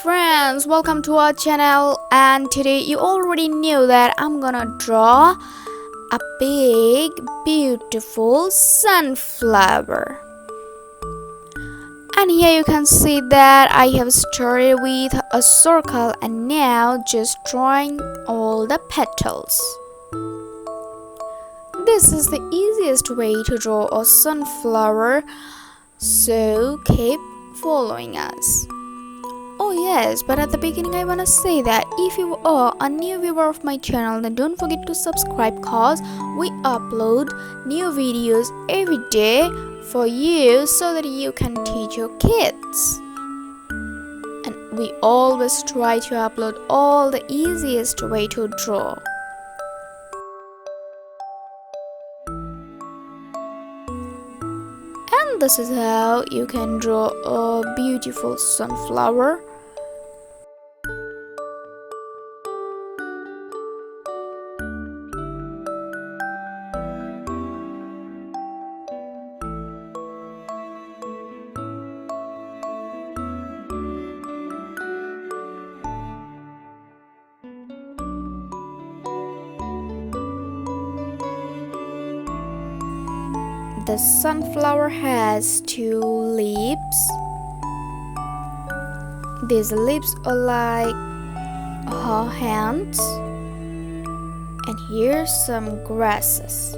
friends, welcome to our channel. And today you already knew that I'm gonna draw a big beautiful sunflower. And here you can see that I have started with a circle and now just drawing all the petals. This is the easiest way to draw a sunflower, so keep following us. Oh yes, but at the beginning I wanna say that if you are a new viewer of my channel, then don't forget to subscribe cause we upload new videos every day for you so that you can teach your kids. And we always try to upload all the easiest way to draw. And this is how you can draw a beautiful sunflower. The sunflower has two leaves. These leaves are like her hands. And here's some grasses.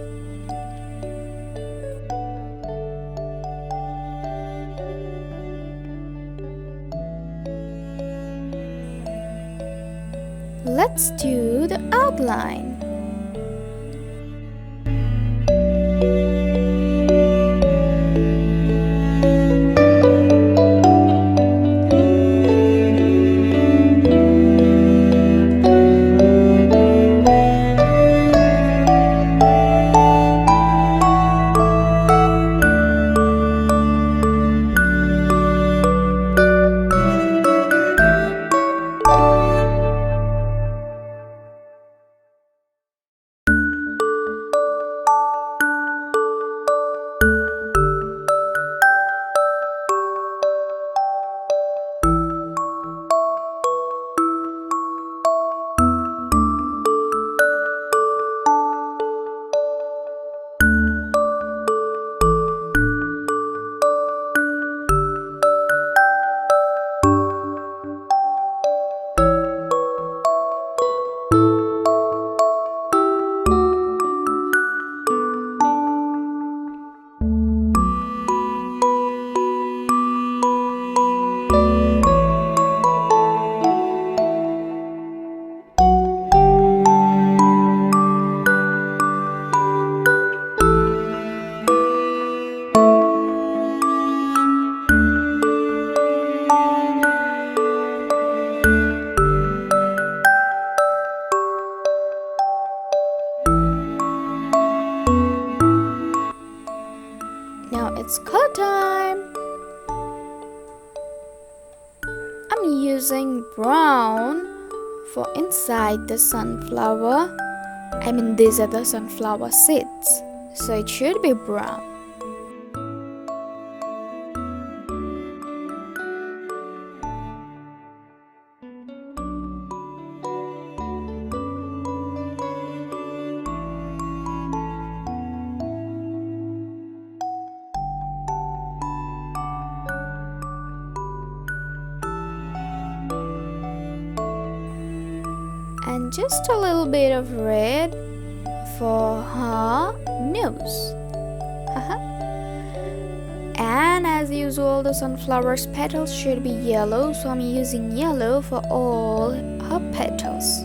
Let's do the outline. Now it's color time. I'm using brown for inside the sunflower. I mean, these are the sunflower seeds, so it should be brown. And just a little bit of red for her nose. And as usual, the sunflower's petals should be yellow, so I'm using yellow for all her petals.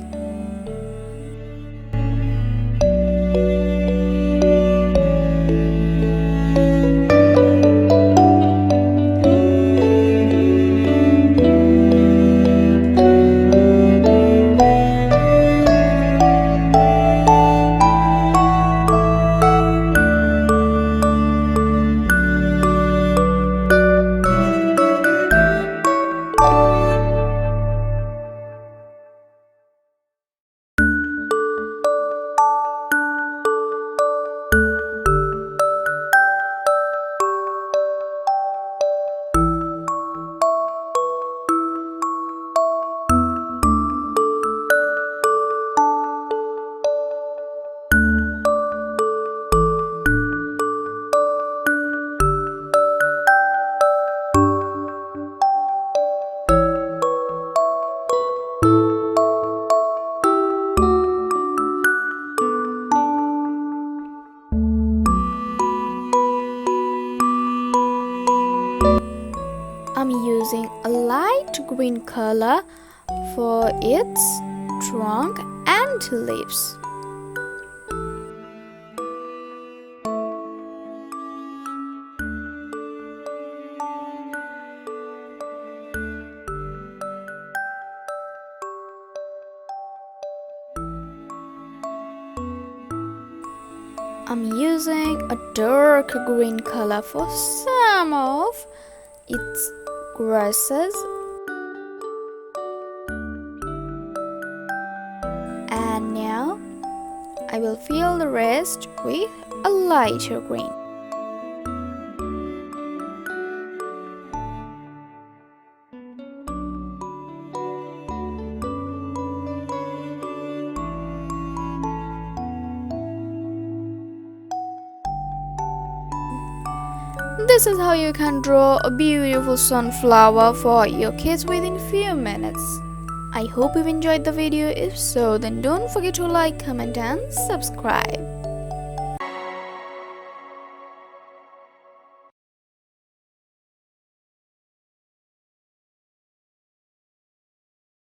color for its trunk and leaves. I'm using a dark green color for some of its grasses, and now I will fill the rest with a lighter green. This is how you can draw a beautiful sunflower for your kids within few minutes. I hope you've enjoyed the video. If so, then don't forget to like, comment and subscribe.